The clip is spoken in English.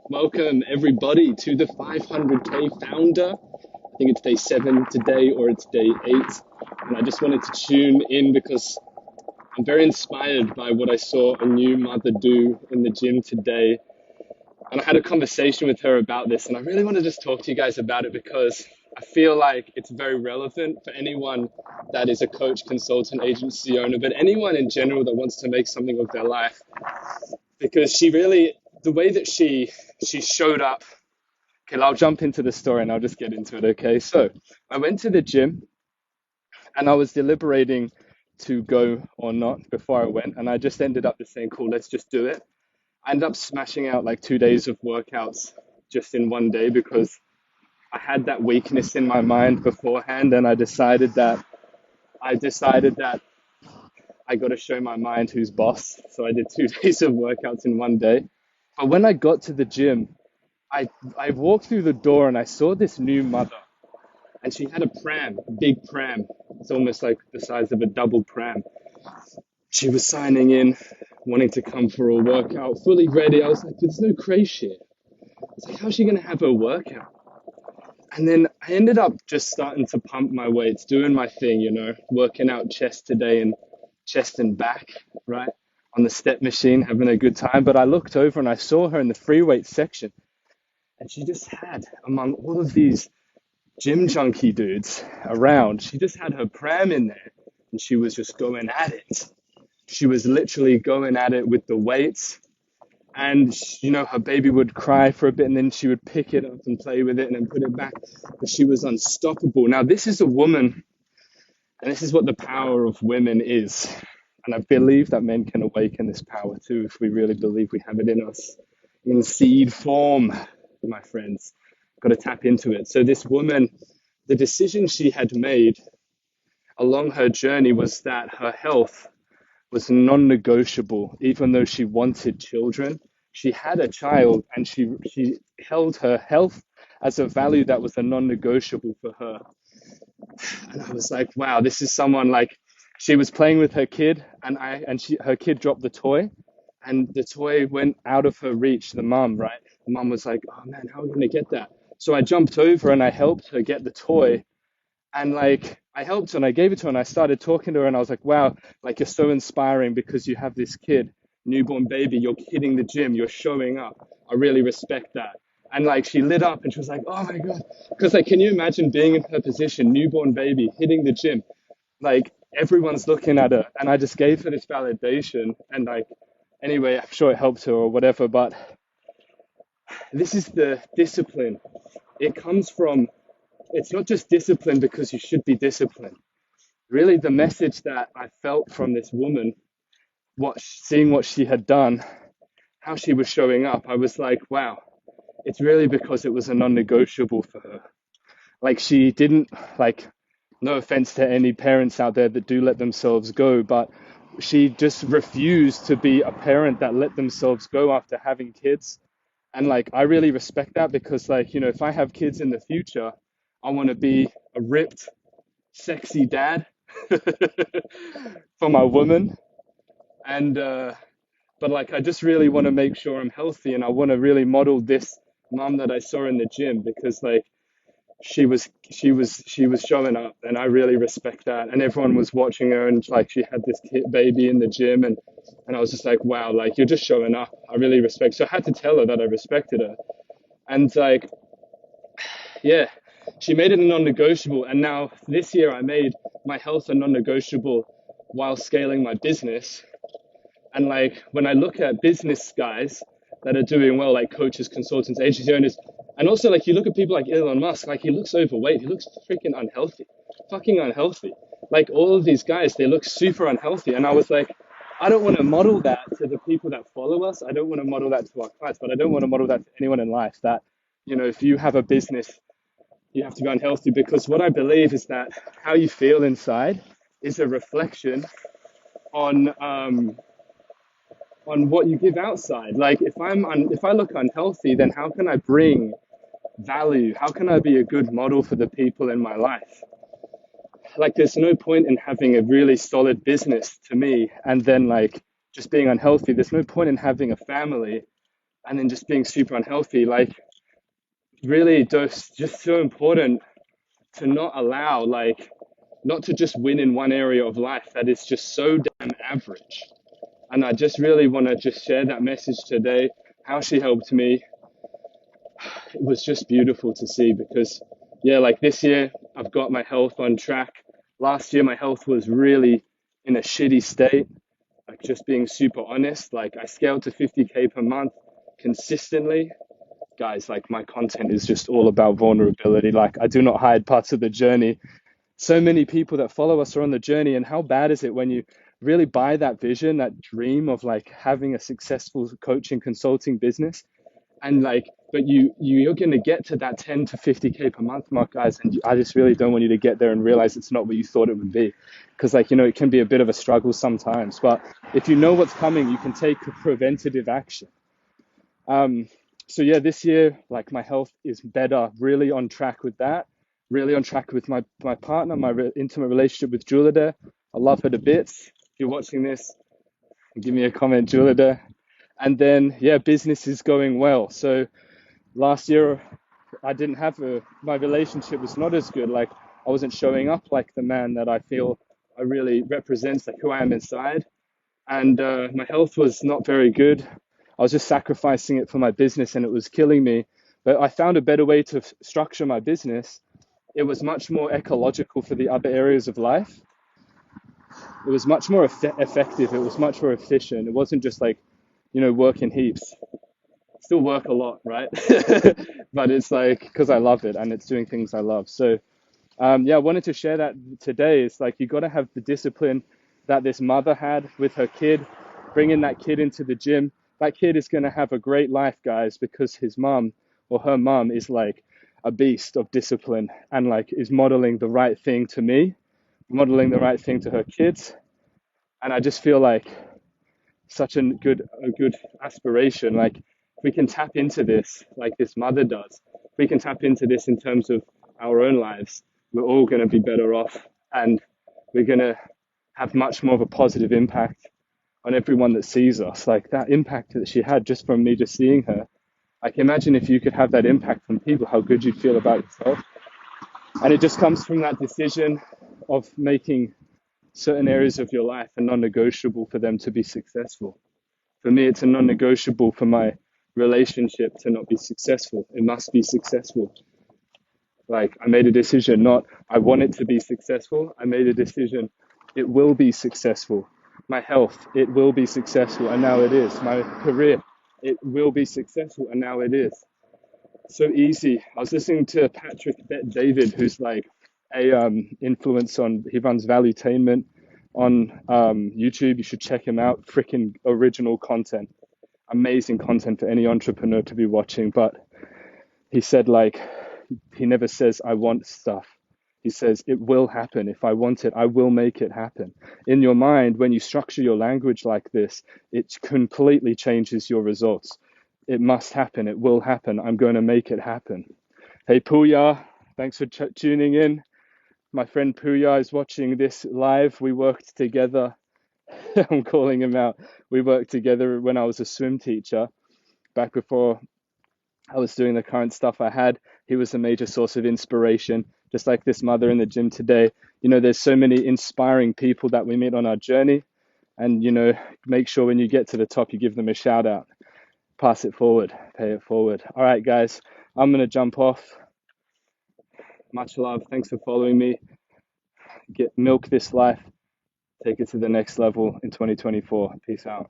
Welcome everybody to the 500K Founder. I think it's day 7 today or it's day 8. And I just wanted to tune in because I'm very inspired by what I saw a new mother do in the gym today. And I had a conversation with her about this, and I really want to just talk to you guys about it because I feel like it's very relevant for anyone that is a coach, consultant, agency owner, but anyone in general that wants to make something of their life. Because she really, the way that she showed up. Okay, I'll jump into the story and I'll just get into it. Okay, so I went to the gym and I was deliberating to go or not before I went, and I just ended up just saying, "Cool, let's just do it." I ended up smashing out like 2 days of workouts just in one day because I had that weakness in my mind beforehand, and I decided that I got to show my mind who's boss. So I did 2 days of workouts in one day. But when I got to the gym, I walked through the door and I saw this new mother, and she had a pram, a big pram. It's almost like the size of a double pram. She was signing in, wanting to come for a workout, fully ready. I was like, there's no craze here. It's like, how's she going to have her workout? And then I ended up just starting to pump my weights, doing my thing, working out chest today and chest and back, right? On the step machine, having a good time. But I looked over and I saw her in the free weight section, and she just had, among all of these gym junkie dudes around, she just had her pram in there and she was just going at it. She was literally going at it with the weights. And, her baby would cry for a bit and then she would pick it up and play with it and then put it back. But she was unstoppable. Now, this is a woman, and this is what the power of women is. And I believe that men can awaken this power too if we really believe we have it in us in seed form, my friends. Got to tap into it. So, this woman, the decision she had made along her journey was that her health was non-negotiable, even though she wanted children. She had a child and she held her health as a value that was a non-negotiable for her. And I was like, wow, this is someone like she was playing with her kid and her kid dropped the toy and the toy went out of her reach, the mum, right? The mum was like, oh man, how are we gonna get that? So I jumped over and I helped her get the toy, and like I helped her and I gave it to her and I started talking to her and I was like, wow, like you're so inspiring because you have this kid, newborn baby, you're hitting the gym, you're showing up. I really respect that. And like she lit up and she was like, oh my God. Because like, can you imagine being in her position, newborn baby, hitting the gym? Like everyone's looking at her. And I just gave her this validation. And like, anyway, I'm sure it helped her or whatever. But this is the discipline. It comes from, it's not just discipline because you should be disciplined. Really, the message that I felt from this woman, seeing what she had done, how she was showing up, I was like, wow, it's really because it was a non-negotiable for her. Like she didn't, like, no offense to any parents out there that do let themselves go, but she just refused to be a parent that let themselves go after having kids. And like, I really respect that because like, if I have kids in the future, I want to be a ripped, sexy dad for my woman. And but like I just really want to make sure I'm healthy, and I want to really model this mom that I saw in the gym because like she was showing up, and I really respect that. And everyone was watching her, and like she had this kid baby in the gym, and I was just like, wow, like you're just showing up. I really respect. So I had to tell her that I respected her, and like yeah, she made it a non-negotiable. And now this year I made my health a non-negotiable while scaling my business. And like when I look at business guys that are doing well, like coaches, consultants, agency owners, and also like you look at people like Elon Musk, like he looks overweight, he looks freaking unhealthy, fucking unhealthy. Like all of these guys, they look super unhealthy. And I was like, I don't want to model that to the people that follow us. I don't want to model that to our clients, but I don't want to model that to anyone in life that, if you have a business, you have to be unhealthy because what I believe is that how you feel inside is a reflection on what you give outside. Like if I look unhealthy, then how can I bring value? How can I be a good model for the people in my life? Like there's no point in having a really solid business to me and then like just being unhealthy. There's no point in having a family and then just being super unhealthy. Like really just so important to not allow, like, not to just win in one area of life that is just so damn average. And I just really want to just share that message today, how she helped me. It was just beautiful to see because, yeah, like this year, I've got my health on track. Last year, my health was really in a shitty state. Like, just being super honest, like, I scaled to 50K per month consistently. Guys, like, my content is just all about vulnerability. Like, I do not hide parts of the journey. So many people that follow us are on the journey, and how bad is it when you really buy that vision, that dream of like having a successful coaching consulting business, and like, but you're going to get to that 10 to 50K per month mark, guys, and I just really don't want you to get there and realize it's not what you thought it would be, because, like, it can be a bit of a struggle sometimes, but if you know what's coming, you can take preventative action. So yeah, this year, like, my health is better, really on track with that, really on track with my partner, my intimate relationship with Julida. I love her to bits. If you're watching this, give me a comment, Julida. And then, yeah, business is going well. So last year, I didn't have my relationship was not as good. Like, I wasn't showing up like the man that I feel I really represents, like who I am inside. And my health was not very good. I was just sacrificing it for my business and it was killing me. But I found a better way to structure my business. It was much more ecological for the other areas of life. It was much more effective. It was much more efficient. It wasn't just like, working heaps. Still work a lot, right? But it's like, because I love it and it's doing things I love. So, yeah, I wanted to share that today. It's like, you got to have the discipline that this mother had with her kid, bringing that kid into the gym. That kid is going to have a great life, guys, because his mom or her mom is like a beast of discipline and like is modeling the right thing to me, modeling the right thing to her kids. And I just feel like such a good aspiration. Like, if we can tap into this like this mother does, if we can tap into this in terms of our own lives, we're all going to be better off, and we're going to have much more of a positive impact on everyone that sees us. Like that impact that she had just from me just seeing her. Like, imagine if you could have that impact from people, how good you'd feel about yourself. And it just comes from that decision of making certain areas of your life a non-negotiable for them to be successful. For me, it's a non-negotiable for my relationship to not be successful. It must be successful. Like, I made a decision, not I want it to be successful. I made a decision, it will be successful. My health, it will be successful, and now it is. My career, it will be successful, and now it is. So easy. I was listening to Patrick Bet David, who's like a influence on. He runs Valuetainment on YouTube. You should check him out. Freaking original content, amazing content for any entrepreneur to be watching. But he said, like, he never says I want stuff. He says it will happen. If I want it, I will make it happen. In your mind, when you structure your language like this, it completely changes your results. It must happen. It will happen. I'm going to make it happen. Hey, Puya, thanks for tuning in. My friend Puya is watching this live. We worked together. I'm calling him out. We worked together when I was a swim teacher back before I was doing the current stuff I had. He was a major source of inspiration, just like this mother in the gym today. There's so many inspiring people that we meet on our journey. And, make sure when you get to the top, you give them a shout out. Pass it forward, pay it forward. All right, guys, I'm going to jump off. Much love. Thanks for following me. Milk this life. Take it to the next level in 2024. Peace out.